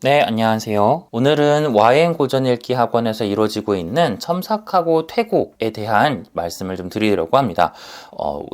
네, 안녕하세요. 오늘은 YN 고전 읽기 학원에서 이루어지고 있는 첨삭하고 퇴고에 대한 말씀을 좀 드리려고 합니다.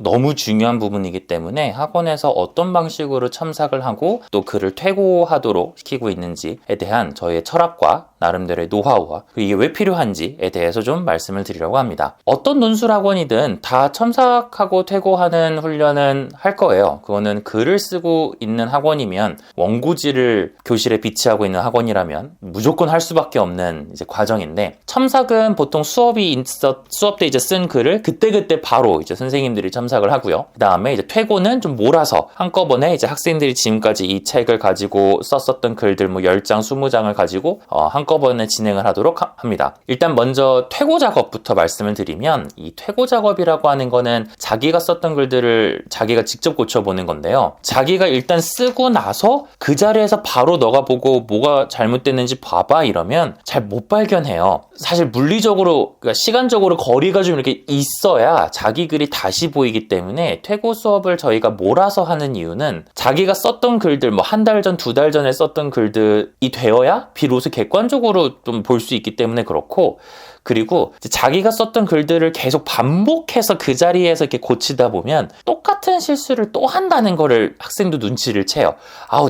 너무 중요한 부분이기 때문에 학원에서 어떤 방식으로 첨삭을 하고 또 글을 퇴고하도록 시키고 있는지에 대한 저의 철학과 나름대로의 노하우와 이게 왜 필요한지에 대해서 좀 말씀을 드리려고 합니다. 어떤 논술학원이든 다 첨삭하고 퇴고하는 훈련은 할 거예요. 그거는 글을 쓰고 있는 학원이면 원고지를 교실에 비치하고 있는 학원이라면 무조건 할 수밖에 없는 이제 과정인데, 첨삭은 보통 수업 때 이제 쓴 글을 그때그때 바로 이제 선생님들이 첨삭을 하고요. 그 다음에 이제 퇴고는 좀 몰아서 한꺼번에 이제 학생들이 지금까지 이 책을 가지고 썼었던 글들 뭐 10장, 20장을 가지고 한꺼번에 진행을 하도록 합니다. 일단 먼저 퇴고 작업부터 말씀을 드리면, 이 퇴고 작업이라고 하는 거는 자기가 썼던 글들을 자기가 직접 고쳐보는 건데요. 자기가 일단 쓰고 나서 그 자리에서 바로 너가 보고 뭐가 잘못됐는지 봐봐 이러면 잘 못 발견해요. 사실 물리적으로, 그러니까 시간적으로 거리가 좀 이렇게 있어야 자기 글이 다시 보이기 때문에 퇴고 수업을 저희가 몰아서 하는 이유는, 자기가 썼던 글들 뭐 한 달 전, 두 달 전에 썼던 글들이 되어야 비로소 객관적으로 좀 볼 수 있기 때문에 그렇고, 그리고 자기가 썼던 글들을 계속 반복해서 그 자리에서 이렇게 고치다 보면 똑같은 실수를 또 한다는 거를 학생도 눈치를 채요.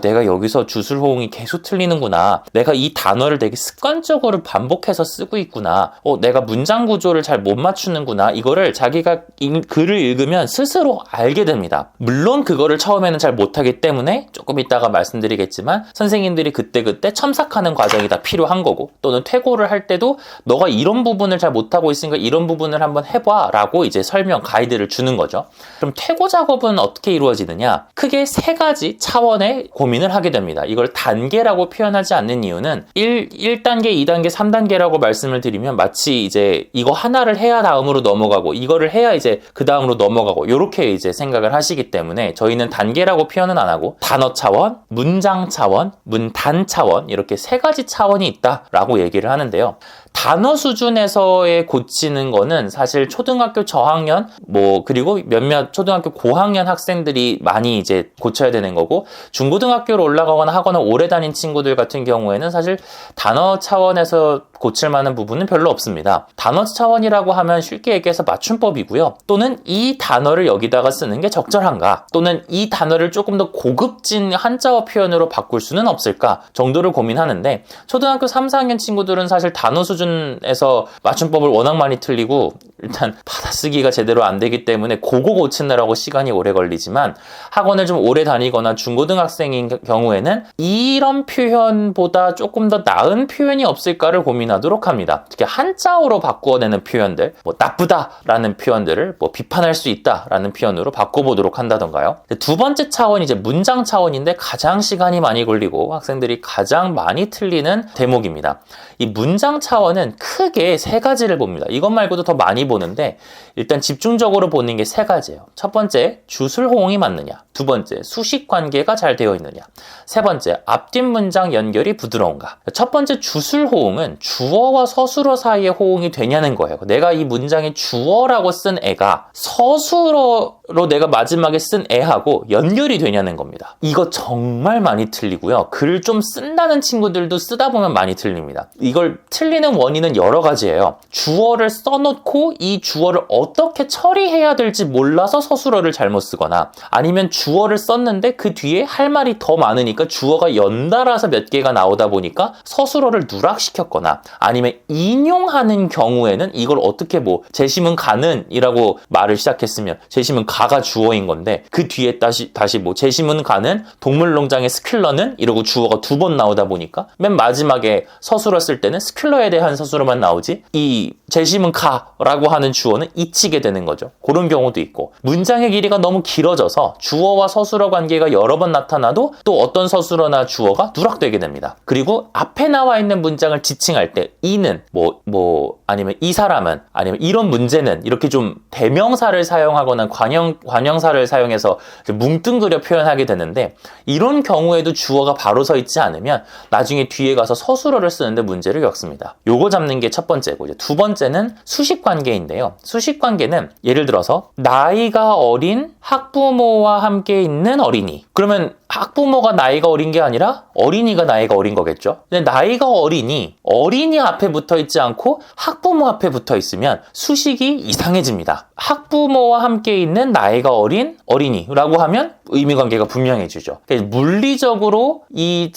내가 여기서 주술호응이 계속 틀리는구나. 내가 이 단어를 되게 습관적으로 반복해서 쓰고 있구나. 내가 문장 구조를 잘 못 맞추는구나. 이거를 자기가 글을 읽으면 스스로 알게 됩니다. 물론 그거를 처음에는 잘 못하기 때문에 조금 이따가 말씀드리겠지만 선생님들이 그때그때 첨삭하는 과정이 다 필요한 거고, 또는 퇴고를 할 때도 너가 이런 부분을 잘 못하고 있으니까 이런 부분을 한번 해봐 라고 이제 설명, 가이드를 주는 거죠. 그럼 퇴고 작업은 어떻게 이루어지느냐? 크게 세 가지 차원의 고민을 하게 됩니다. 이걸 단계라고 표현하지 않는 이유는 1단계, 2단계, 3단계라고 말씀을 드리면 마치 이제 이거 하나를 해야 다음으로 넘어가고 이거를 해야 이제 그 다음으로 넘어가고 이렇게 이제 생각을 하시기 때문에 저희는 단계라고 표현은 안 하고 단어 차원, 문장 차원, 문단 차원, 이렇게 세 가지 차원이 있다라고 얘기를 하는데요. 단어 수준에서의 고치는 거는 사실 초등학교 저학년 그리고 몇몇 초등학교 고학년 학생들이 많이 이제 고쳐야 되는 거고, 중고등학교로 올라가거나 학원을 오래 다닌 친구들 같은 경우에는 사실 단어 차원에서 고칠 만한 부분은 별로 없습니다. 단어 차원이라고 하면 쉽게 얘기해서 맞춤법이고요. 또는 이 단어를 여기다가 쓰는 게 적절한가? 또는 이 단어를 조금 더 고급진 한자어 표현으로 바꿀 수는 없을까? 정도를 고민하는데, 초등학교 3, 4학년 친구들은 사실 단어 수준에서 맞춤법을 워낙 많이 틀리고 일단 받아쓰기가 제대로 안 되기 때문에 그거 고치느라고 시간이 오래 걸리지만, 학원을 좀 오래 다니거나 중고등학생인 경우에는 이런 표현보다 조금 더 나은 표현이 없을까를 고민하도록 합니다. 특히 한자어로 바꾸어내는 표현들, 나쁘다라는 표현들을 비판할 수 있다라는 표현으로 바꿔보도록 한다던가요. 두 번째 차원이 이제 문장 차원인데 가장 시간이 많이 걸리고 학생들이 가장 많이 틀리는 대목입니다. 이 문장 차원은 크게 세 가지를 봅니다. 이것 말고도 더 많이 보는데 일단 집중적으로 보는 게 세 가지예요. 첫 번째, 주술호응이 맞느냐. 두 번째, 수식 관계가 잘 되어 있느냐. 세 번째, 앞뒷 문장 연결이 부드러운가. 첫 번째 주술호응은 주어와 서술어 사이에 호응이 되냐는 거예요. 내가 이 문장에 주어라고 쓴 애가 서술어로 내가 마지막에 쓴 애하고 연결이 되냐는 겁니다. 이거 정말 많이 틀리고요. 글을 좀 쓴다는 친구들도 쓰다 보면 많이 틀립니다. 이걸 틀리는 원인은 여러 가지예요. 주어를 써놓고 이 주어를 어떻게 처리해야 될지 몰라서 서술어를 잘못 쓰거나, 아니면 주어를 썼는데 그 뒤에 할 말이 더 많으니까 주어가 연달아서 몇 개가 나오다 보니까 서술어를 누락시켰거나, 아니면 인용하는 경우에는 이걸 어떻게 제심은 가는 이라고 말을 시작했으면 제심은 가가 주어인 건데 그 뒤에 다시 제심은 가는 동물농장의 스킬러는 이러고 주어가 두 번 나오다 보니까 맨 마지막에 서술어 쓸 때는 스킬러에 대한 서술어만 나오지 이 제심은 가라고 하는 주어는 잊히게 되는 거죠. 그런 경우도 있고, 문장의 길이가 너무 길어져서 주어와 서술어 관계가 여러 번 나타나도 또 어떤 서술어나 주어가 누락되게 됩니다. 그리고 앞에 나와 있는 문장을 지칭할 때 이는 아니면 이 사람은, 아니면 이런 문제는, 이렇게 좀 대명사를 사용하거나 관형사를 사용해서 뭉뚱그려 표현하게 되는데, 이런 경우에도 주어가 바로 서 있지 않으면 나중에 뒤에 가서 서술어를 쓰는데 문제를 겪습니다. 요거 잡는 게 첫 번째고, 이제 두 번째는 수식 관계인데요. 수식 관계는 예를 들어서 나이가 어린 학부모와 함께 있는 어린이. 그러면 학부모가 나이가 어린 게 아니라 어린이가 나이가 어린 거겠죠. 근데 나이가 어린이 앞에 붙어 있지 않고 학부모 앞에 붙어 있으면 수식이 이상해집니다. 학부모와 함께 있는 나이가 어린 어린이라고 하면 의미관계가 분명해지죠. 물리적으로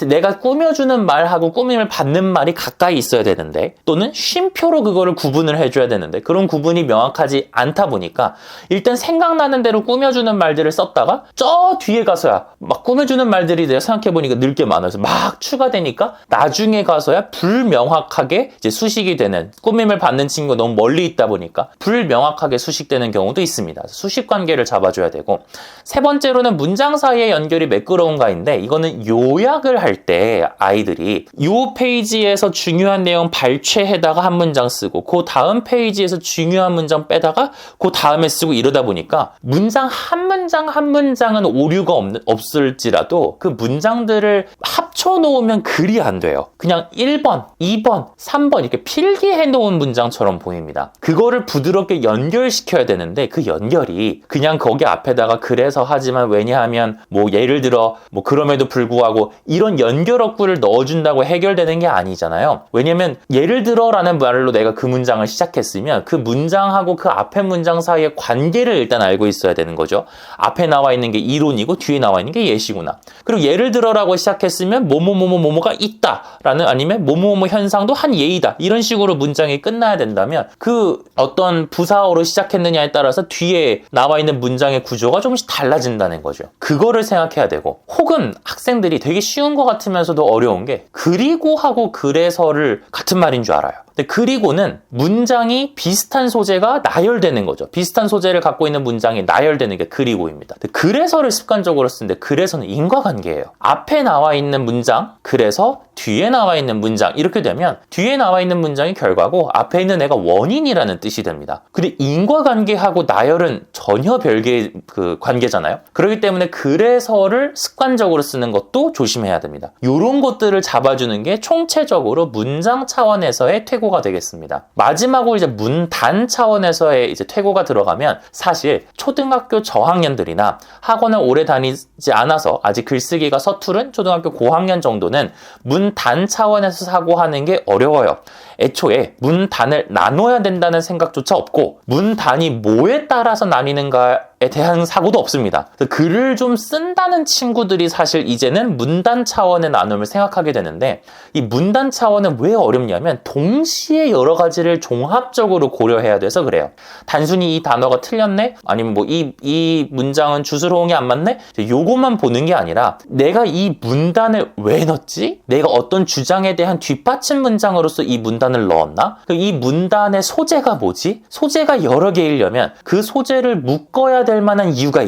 내가 꾸며주는 말하고 꾸밈을 받는 말이 가까이 있어야 되는데, 또는 쉼표로 그거를 구분을 해줘야 되는데, 그런 구분이 명확하지 않다 보니까 일단 생각나는 대로 꾸며주는 말들을 썼다가 저 뒤에 가서야 막 꾸며주는 말들이 내가 생각해보니까 늘 게 많아서 막 추가되니까 나중에 가서야 불명확하게 이제 수식이 되는, 꾸밈을 받는 친구가 너무 멀리 있다 보니까 불명확하게 수식되는 경우도 있습니다. 수식 관계를 잡아줘야 되고, 세 번째로는 문장 사이의 연결이 매끄러운가인데, 이거는 요약을 할 때 아이들이 요 페이지에서 중요한 내용 발췌해다가 한 문장 쓰고, 그 다음 페이지에서 중요한 문장 빼다가 그 다음에 쓰고, 이러다 보니까 문장 한 문장은 오류가 없을지라도 그 문장들을 합쳐 놓으면 글이 안 돼요. 그냥 1번, 2번, 3번 이렇게 필기해 놓은 문장처럼 보입니다. 그거를 부드럽게 연결시켜야 되는데, 그 연결이 그냥 거기 앞에다가 그래서 하지만 왜냐하면 뭐 예를 들어 뭐 그럼에도 불구하고 이런 연결어구를 넣어준다고 해결되는 게 아니잖아요. 왜냐면 예를 들어라는 말로 내가 그 문장을 시작했으면 그 문장하고 그 앞에 문장 사이의 관계를 일단 알고 있어야 되는 거죠. 앞에 나와 있는 게 이론이고 뒤에 나와 있는 게 예시구나. 그리고 예를 들어라고 시작했으면 뭐뭐뭐뭐뭐가 있다라는, 아니면 뭐뭐뭐 현상도 한 예이다, 이런 식으로 문장이 끝나야 된다면 그 어떤 부사어로 시작했느냐에 따라서 뒤에 나와 있는 문장의 구조가 조금씩 달라진다는 거죠. 그거를 생각해야 되고, 혹은 학생들이 되게 쉬운 것 같으면서도 어려운 게 그리고 하고 그래서를 같은 말인 줄 알아요. 근데 그리고는 문장이 비슷한 소재가 나열되는 거죠. 비슷한 소재를 갖고 있는 문장이 나열되는 게 그리고입니다. 근데 그래서를 습관적으로 쓰는데, 그래서는 인과관계예요. 앞에 나와 있는 문장, 그래서 뒤에 나와 있는 문장, 이렇게 되면 뒤에 나와 있는 문장이 결과고 앞에 있는 애가 원인이라는 뜻이 됩니다. 근데 인과관계하고 나열은 전혀 별개의 그 관계잖아요. 그렇기 때문에 그래서를 습관적으로 쓰는 것도 조심해야 됩니다. 이런 것들을 잡아주는 게 총체적으로 문장 차원에서의 퇴고가 되겠습니다. 마지막으로 이제 문단 차원에서의 이제 퇴고가 들어가면, 사실 초등학교 저학년들이나 학원을 오래 다니지 않아서 아직 글쓰기가 서투른 초등학교 고학년 정도는 문단 차원에서 사고하는 게 어려워요. 애초에 문단을 나눠야 된다는 생각조차 없고, 문단이 뭐에 따라서 나뉘는가에 대한 사고도 없습니다. 글을 좀 쓴다는 친구들이 사실 이제는 문단 차원의 나눔을 생각하게 되는데, 이 문단 차원은 왜 어렵냐면 동시에 여러 가지를 종합적으로 고려해야 돼서 그래요. 단순히 이 단어가 틀렸네? 아니면 뭐 이 문장은 주술호응이 안 맞네? 요것만 보는 게 아니라, 내가 이 문단을 왜 넣었지? 내가 어떤 주장에 대한 뒷받침 문장으로서 이 문단을 넣었나? 이 문단의 소재가 뭐지? 소재가 여러 개이려면 그 소재를 묶어야 될 만한 이유가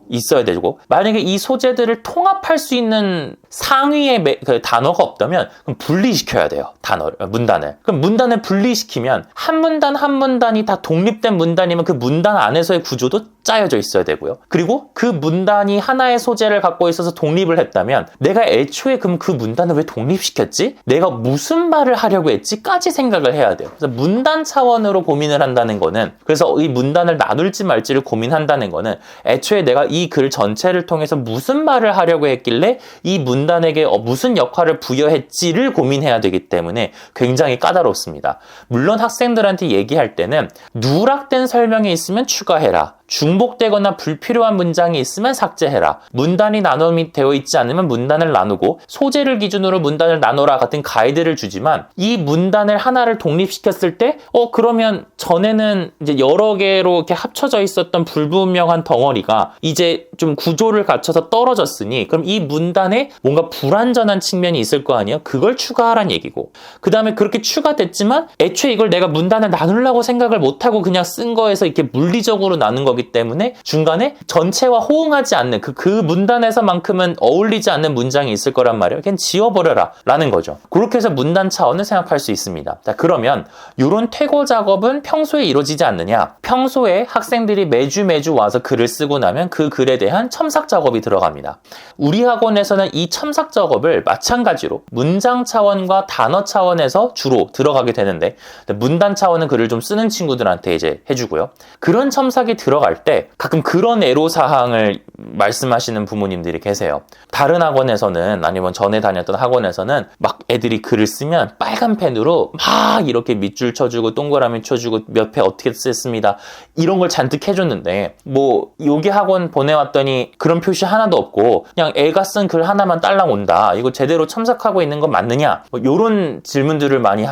있어야 되고, 만약에 이 소재들을 통합할 수 있는 상위의 단어가 없다면 그럼 분리시켜야 돼요. 문단을. 그럼 문단을 분리시키면 한 문단 한 문단이 다 독립된 문단이면 그 문단 안에서의 구조도 짜여져 있어야 되고요. 그리고 그 문단이 하나의 소재를 갖고 있어서 독립을 했다면, 내가 애초에 그럼 그 문단을 왜 독립시켰지? 내가 무슨 말을 하려고 했지?까지 생각을 해야 돼요. 그래서 문단 차원으로 고민을 한다는 거는, 그래서 이 문단을 나눌지 말지를 고민한다는 거는 애초에 내가 이 글 전체를 통해서 무슨 말을 하려고 했길래 이 문단에게 무슨 역할을 부여했지를 고민해야 되기 때문에 굉장히 까다롭습니다. 물론 학생들한테 얘기할 때는 누락된 설명이 있으면 추가해라, 중복되거나 불필요한 문장이 있으면 삭제해라, 문단이 나눔이 되어 있지 않으면 문단을 나누고 소재를 기준으로 문단을 나눠라 같은 가이드를 주지만, 이 문단을 하나를 독립시켰을 때 그러면 전에는 이제 여러 개로 이렇게 합쳐져 있었던 불분명한 덩어리가 이제 좀 구조를 갖춰서 떨어졌으니, 그럼 이 문단에 뭔가 불완전한 측면이 있을 거 아니에요? 그걸 추가하란 얘기고, 그 다음에 그렇게 추가됐지만 애초에 이걸 내가 문단을 나누려고 생각을 못하고 그냥 쓴 거에서 이렇게 물리적으로 나눈 거기 때문에 중간에 전체와 호응하지 않는 그 문단에서만큼은 어울리지 않는 문장이 있을 거란 말이에요. 그냥 지워버려라 라는 거죠. 그렇게 해서 문단 차원을 생각할 수 있습니다. 자, 그러면 이런 퇴고 작업은 평소에 이루어지지 않느냐? 평소에 학생들이 매주 와서 글을 쓰고 나면 그 글에 대한 첨삭 작업이 들어갑니다. 우리 학원에서는 이 첨삭 작업을 마찬가지로 문장 차원과 단어 차원에서 주로 들어가게 되는데, 문단 차원은 글을 좀 쓰는 친구들한테 이제 해주고요. 그런 첨삭이 들어갈 할 때 가끔 그런 애로사항을 말씀하시는 부모님들이 계세요. 다른 학원에서는, 아니면 전에 다녔던 학원에서는 막 애들이 글을 쓰면 빨간 펜으로 막 이렇게 밑줄 쳐주고 동그라미 쳐주고 몇 회 어떻게 썼습니다, 이런 걸 잔뜩 해줬는데, 뭐 여기 학원 보내왔더니 그런 표시 하나도 없고 그냥 애가 쓴 글 하나만 딸랑 온다, 이거 제대로 첨삭하고 있는 건 맞느냐, 뭐 이런 질문들을 많이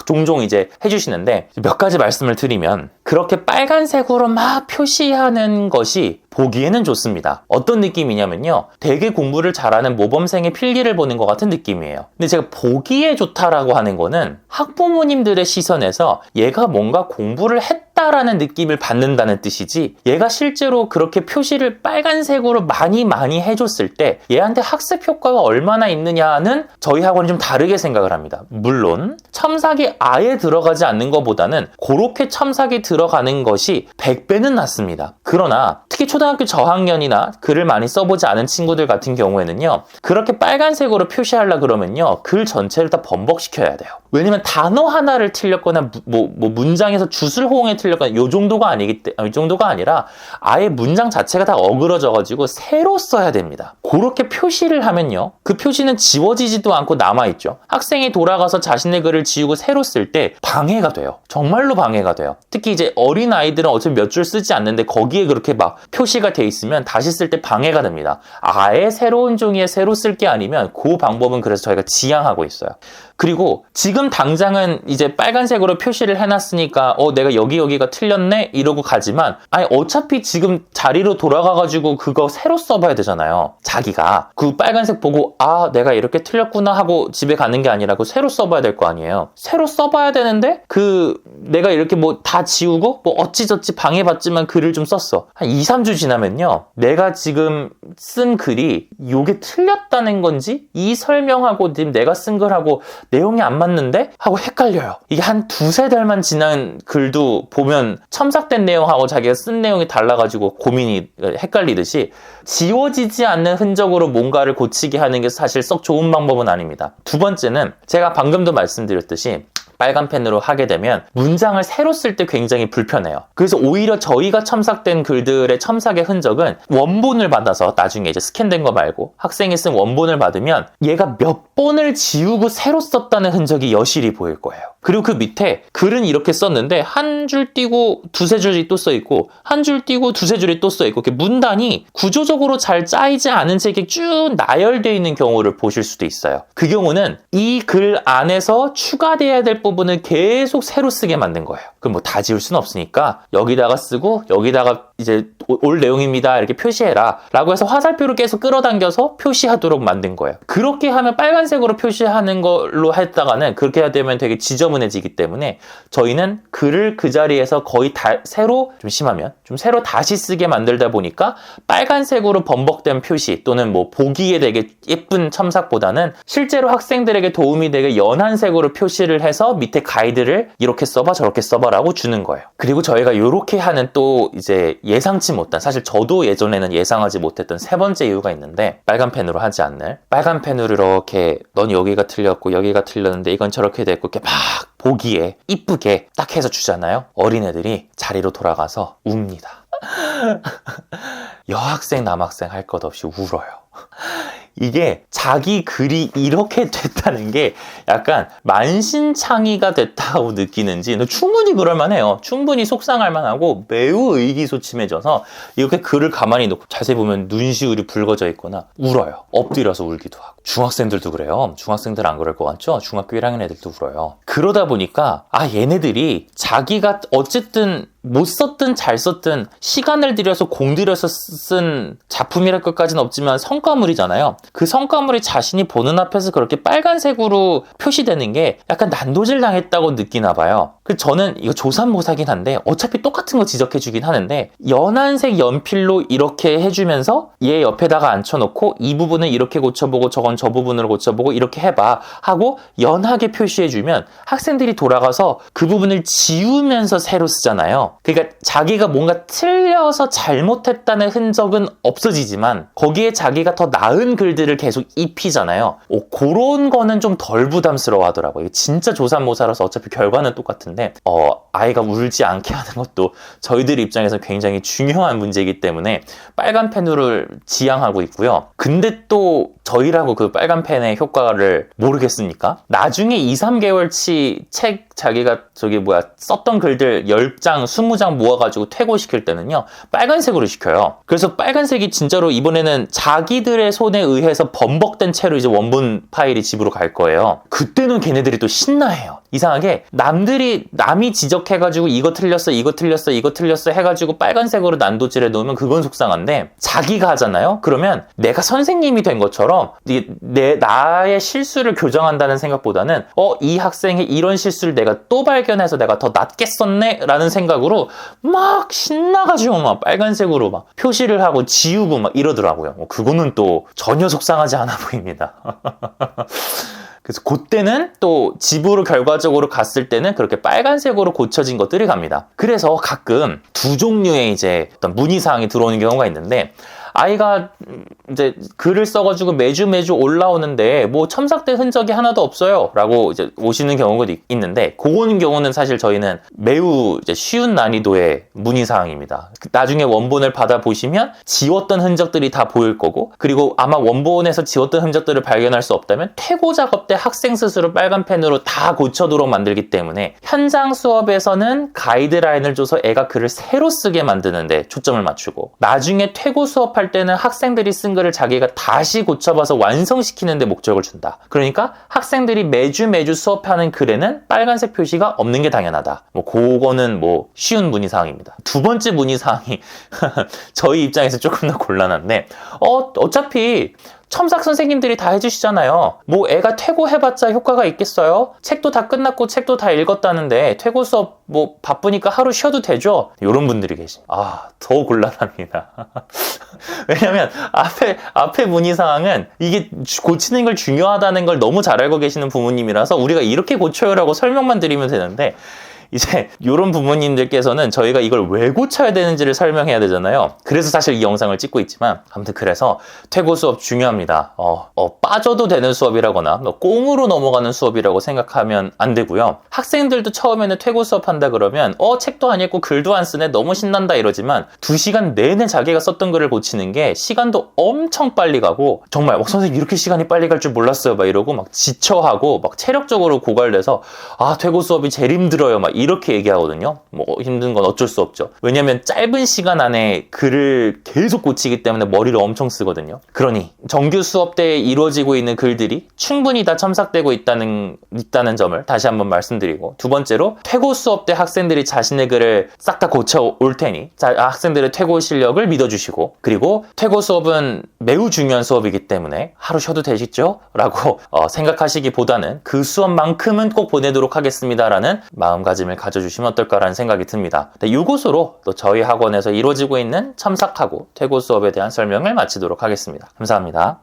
종종 이제 해주시는데, 몇 가지 말씀을 드리면, 그렇게 빨간색으로 막 표시하는 것이 보기에는 좋습니다. 어떤 느낌이냐면요, 되게 공부를 잘하는 모범생의 필기를 보는 것 같은 느낌이에요. 근데 제가 보기에 좋다라고 하는 거는 학부모님들의 시선에서 얘가 뭔가 공부를 했다라는 느낌을 받는다는 뜻이지, 얘가 실제로 그렇게 표시를 빨간색으로 많이 해줬을 때 얘한테 학습 효과가 얼마나 있느냐는 저희 학원이 좀 다르게 생각을 합니다. 물론 첨삭이 아예 들어가지 않는 것보다는 그렇게 첨삭이 들어가는 것이 100배는 낫습니다. 그러나 특히 초등학교 저학년이나 글을 많이 써보지 않은 친구들 같은 경우에는요, 그렇게 빨간색으로 표시하려고 그러면요, 글 전체를 다 번복시켜야 돼요. 왜냐면 단어 하나를 틀렸거나 뭐 문장에서 주술호응에 틀렸거나 이 정도가 아니라 아예 문장 자체가 다 어그러져가지고 새로 써야 됩니다. 그렇게 표시를 하면요, 그 표시는 지워지지도 않고 남아있죠. 학생이 돌아가서 자신의 글을 지우고 새로 쓸 때 방해가 돼요. 정말로 방해가 돼요. 특히 이제 어린 아이들은 어차피 몇 줄 쓰지 않는데 거기에 그렇게 막 표시가 돼 있으면 다시 쓸 때 방해가 됩니다. 아예 새로운 종이에 새로 쓸 게 아니면 그 방법은 그래서 저희가 지양하고 있어요. 그리고 지금 당장은 이제 빨간색으로 표시를 해놨으니까 내가 여기가 틀렸네 이러고 가지만, 아니 어차피 지금 자리로 돌아가가지고 그거 새로 써봐야 되잖아요. 자기가 그 빨간색 보고 내가 이렇게 틀렸구나 하고 집에 가는 게 아니라 그 새로 써봐야 될 거 아니에요. 새로 써봐야 되는데 내가 이렇게 뭐 다 지우고 뭐 어찌저찌 방해받지만 글을 좀 썼어. 한 2-3주 지나면요, 내가 지금 쓴 글이 요게 틀렸다는 건지, 이 설명하고 지금 내가 쓴 글하고 내용이 안 맞는데? 하고 헷갈려요. 이게 한 2-3달만 지난 글도 보면 첨삭된 내용하고 자기가 쓴 내용이 달라가지고 고민이 헷갈리듯이, 지워지지 않는 흔적으로 뭔가를 고치게 하는 게 사실 썩 좋은 방법은 아닙니다. 두 번째는 제가 방금도 말씀드렸듯이 빨간 펜으로 하게 되면 문장을 새로 쓸 때 굉장히 불편해요. 그래서 오히려 저희가 첨삭된 글들의 첨삭의 흔적은 원본을 받아서, 나중에 이제 스캔된 거 말고 학생이 쓴 원본을 받으면 얘가 몇 번을 지우고 새로 썼다는 흔적이 여실히 보일 거예요. 그리고 그 밑에 글은 이렇게 썼는데 한 줄 띄고 2-3줄이 또 써있고, 한 줄 띄고 2-3줄이 또 써있고, 이렇게 문단이 구조적으로 잘 짜이지 않은 채 이렇게 쭉 나열되어 있는 경우를 보실 수도 있어요. 그 경우는 이 글 안에서 추가돼야 될 부분을 계속 새로 쓰게 만든 거예요. 그럼 뭐 다 지울 수는 없으니까 여기다가 쓰고 여기다가 이제 올 내용입니다 이렇게 표시해라 라고 해서 화살표를 계속 끌어당겨서 표시하도록 만든 거예요. 그렇게 하면 빨간색으로 표시하는 걸로 했다가는, 그렇게 해야 되면 되게 지저분해지기 때문에 저희는 글을 그 자리에서 거의 다 새로, 좀 심하면 좀 새로 다시 쓰게 만들다 보니까 빨간색으로 번복된 표시 또는 뭐 보기에 되게 예쁜 첨삭보다는 실제로 학생들에게 도움이 되게 연한 색으로 표시를 해서 밑에 가이드를 이렇게 써봐 저렇게 써봐라고 주는 거예요. 그리고 저희가 이렇게 하는 또 이제 예상치 못한, 사실 저도 예전에는 예상하지 못했던 세 번째 이유가 있는데, 빨간 펜으로 하지 않는, 빨간 펜으로 이렇게 넌 여기가 틀렸고 여기가 틀렸는데 이건 저렇게 됐고 이렇게 막 보기에 이쁘게 딱 해서 주잖아요. 어린애들이 자리로 돌아가서 웁니다. 여학생 남학생 할 것 없이 울어요. 이게 자기 글이 이렇게 됐다는 게 약간 만신창이가 됐다고 느끼는지 충분히 그럴만해요. 충분히 속상할 만하고 매우 의기소침해져서 이렇게 글을 가만히 놓고 자세히 보면 눈시울이 붉어져 있거나 울어요. 엎드려서 울기도 하고. 중학생들도 그래요. 중학생들 안 그럴 것 같죠? 중학교 1학년 애들도 울어요. 그러다 보니까 얘네들이 자기가 어쨌든 못 썼든 잘 썼든 시간을 들여서 공들여서 쓴 작품이랄 것까지는 없지만 성과물이잖아요. 그 성과물이 자신이 보는 앞에서 그렇게 빨간색으로 표시되는 게 약간 난도질 당했다고 느끼나 봐요. 그래서 저는 이거 조삼모사긴 한데 어차피 똑같은 거 지적해주긴 하는데, 연한색 연필로 이렇게 해주면서 얘 옆에다가 앉혀놓고 이 부분은 이렇게 고쳐보고 저건 저 부분으로 고쳐보고 이렇게 해봐 하고 연하게 표시해주면 학생들이 돌아가서 그 부분을 지우면서 새로 쓰잖아요. 그러니까 자기가 뭔가 틀려서 잘못했다는 흔적은 없어지지만 거기에 자기가 더 나은 글들을 계속 입히잖아요. 그런 거는 좀 덜 부담스러워 하더라고요. 진짜 조삼모사라서 어차피 결과는 똑같은데 아이가 울지 않게 하는 것도 저희들 입장에서 굉장히 중요한 문제이기 때문에 빨간 펜으로 지향하고 있고요. 근데 또 저희라고 그 빨간 펜의 효과를 모르겠습니까? 나중에 2, 3개월치 책 자기가 썼던 글들 10장, 20장 모아가지고 퇴고시킬 때는요, 빨간색으로 시켜요. 그래서 빨간색이 진짜로 이번에는 자기들의 손에 의해서 범벅된 채로 이제 원본 파일이 집으로 갈 거예요. 그때는 걔네들이 또 신나해요. 이상하게 남이 지적해가지고 이거 틀렸어 해가지고 빨간색으로 난도질해 놓으면 그건 속상한데, 자기가 하잖아요? 그러면 내가 선생님이 된 것처럼 나의 실수를 교정한다는 생각보다는 이 학생의 이런 실수를 내가 또 발견해서 내가 더 낫게 썼네 라는 생각으로 막 신나가지고 막 빨간색으로 막 표시를 하고 지우고 막 이러더라고요. 그거는 또 전혀 속상하지 않아 보입니다. 그래서 그때는 또 집으로 결과적으로 갔을 때는 그렇게 빨간색으로 고쳐진 것들이 갑니다. 그래서 가끔 두 종류의 이제 어떤 문의사항이 들어오는 경우가 있는데, 아이가 이제 글을 써가지고 매주 올라오는데 뭐 첨삭된 흔적이 하나도 없어요 라고 이제 오시는 경우가 있는데, 그거는 경우는 사실 저희는 매우 이제 쉬운 난이도의 문의사항입니다. 나중에 원본을 받아보시면 지웠던 흔적들이 다 보일 거고, 그리고 아마 원본에서 지웠던 흔적들을 발견할 수 없다면 퇴고 작업 때 학생 스스로 빨간 펜으로 다 고쳐도록 만들기 때문에 현장 수업에서는 가이드라인을 줘서 애가 글을 새로 쓰게 만드는데 초점을 맞추고, 나중에 퇴고 수업할 때는 학생들이 쓴 글을 자기가 다시 고쳐봐서 완성시키는 데 목적을 준다. 그러니까 학생들이 매주 수업하는 글에는 빨간색 표시가 없는 게 당연하다. 그거는 쉬운 문의사항입니다. 두 번째 문의사항이 저희 입장에서 조금 더 곤란한데, 어차피 첨삭 선생님들이 다 해주시잖아요. 애가 퇴고해봤자 효과가 있겠어요? 책도 다 끝났고 책도 다 읽었다는데 퇴고 수업 바쁘니까 하루 쉬어도 되죠? 이런 분들이 계십니다. 더 곤란합니다. 왜냐면 앞에 문의사항은 이게 고치는 걸 중요하다는 걸 너무 잘 알고 계시는 부모님이라서 우리가 이렇게 고쳐요라고 설명만 드리면 되는데, 이제 이런 부모님들께서는 저희가 이걸 왜 고쳐야 되는지를 설명해야 되잖아요. 그래서 사실 이 영상을 찍고 있지만, 아무튼 그래서 퇴고 수업 중요합니다. 빠져도 되는 수업이라거나 꽁으로 넘어가는 수업이라고 생각하면 안 되고요. 학생들도 처음에는 퇴고 수업한다 그러면 책도 안 읽고 글도 안 쓰네, 너무 신난다 이러지만 2시간 내내 자기가 썼던 글을 고치는 게 시간도 엄청 빨리 가고, 정말 선생님 이렇게 시간이 빨리 갈 줄 몰랐어요 막 이러고 막 지쳐하고 막 체력적으로 고갈돼서 퇴고 수업이 제일 힘들어요 막 이렇게 얘기하거든요. 힘든 건 어쩔 수 없죠. 왜냐면 짧은 시간 안에 글을 계속 고치기 때문에 머리를 엄청 쓰거든요. 그러니 정규 수업 때 이루어지고 있는 글들이 충분히 다 첨삭되고 있다는 점을 다시 한번 말씀드리고, 두 번째로 퇴고 수업 때 학생들이 자신의 글을 싹 다 고쳐 올 테니 학생들의 퇴고 실력을 믿어주시고, 그리고 퇴고 수업은 매우 중요한 수업이기 때문에 하루 쉬어도 되시죠? 라고 생각하시기보다는 그 수업만큼은 꼭 보내도록 하겠습니다 라는 마음가짐을 가져주시면 어떨까라는 생각이 듭니다. 이곳으로 또 저희 학원에서 이루어지고 있는 첨삭하고 퇴고 수업에 대한 설명을 마치도록 하겠습니다. 감사합니다.